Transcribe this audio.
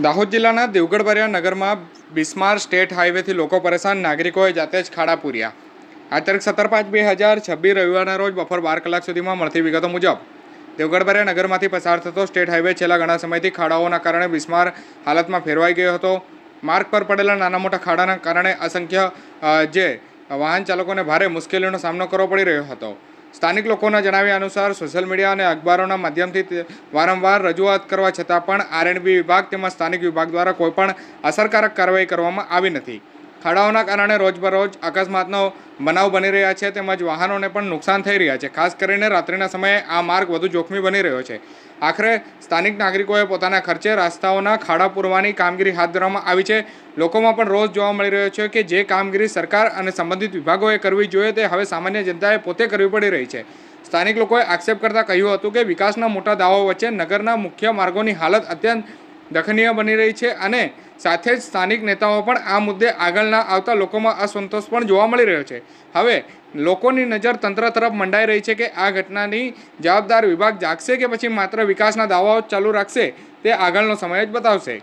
દાહોદ જિલ્લાના દેવગઢ નગરમાં બિસ્માર સ્ટેટ હાઈવેથી લોકો પરેશાન, નાગરિકોએ જાતે જ ખાડા પૂર્યા। આ તારીખ 17/5/2026 રવિવારના રોજ બપોર 12 કલાક સુધીમાં મળતી વિગતો મુજબ દેવગઢ નગરમાંથી પસાર થતો સ્ટેટ હાઈવે છેલ્લા ઘણા સમયથી ખાડાઓના કારણે બિસ્માર હાલતમાં ફેરવાઈ ગયો હતો। માર્ગ પર પડેલા નાના મોટા ખાડાના કારણે અસંખ્ય વાહન ચાલકોને ભારે મુશ્કેલીઓનો સામનો કરવો પડી રહ્યો હતો। સ્થાનિક લોકોના જણાવ્યા અનુસાર સોશિયલ મીડિયા અને અખબારોના માધ્યમથી વારંવાર રજૂઆત કરવા છતાં પણ આરએનબી વિભાગ તેમજ સ્થાનિક વિભાગ દ્વારા કોઈપણ અસરકારક કાર્યવાહી કરવામાં આવી નથી। ખાડાઓના કારણે રોજબરોજ અકસ્માતનો બનાવ બની રહ્યા છે તેમજ વાહનોને પણ નુકસાન થઈ રહ્યા છે। ખાસ કરીને રાત્રિના સમયે આ માર્ગ વધુ જોખમી બની રહ્યો છે। આખરે સ્થાનિક નાગરિકોએ પોતાના ખર્ચે રસ્તાઓના ખાડા પૂરવાની કામગીરી હાથ ધરવામાં આવી છે। લોકોમાં પણ રોષ જોવા મળી રહ્યો છે કે જે કામગીરી સરકાર અને સંબંધિત વિભાગોએ કરવી જોઈએ તે હવે સામાન્ય જનતાએ પોતે કરવી પડી રહી છે। સ્થાનિક લોકોએ આક્ષેપ કરતા કહ્યું હતું કે વિકાસના મોટા દાવાઓ વચ્ચે નગરના મુખ્ય માર્ગોની હાલત અત્યંત દખનીય બની રહી છે અને સાથે જ સ્થાનિક નેતાઓ પણ આ મુદ્દે આગળ ના આવતા લોકોમાં અસંતોષ પણ જોવા મળી રહ્યો છે। હવે લોકોની નજર તંત્ર તરફ મંડાઈ રહી છે કે આ ઘટનાની જવાબદાર વિભાગ જાગશે કે પછી માત્ર વિકાસના દાવાઓ ચાલુ રાખશે તે આગળનો સમય જ બતાવશે।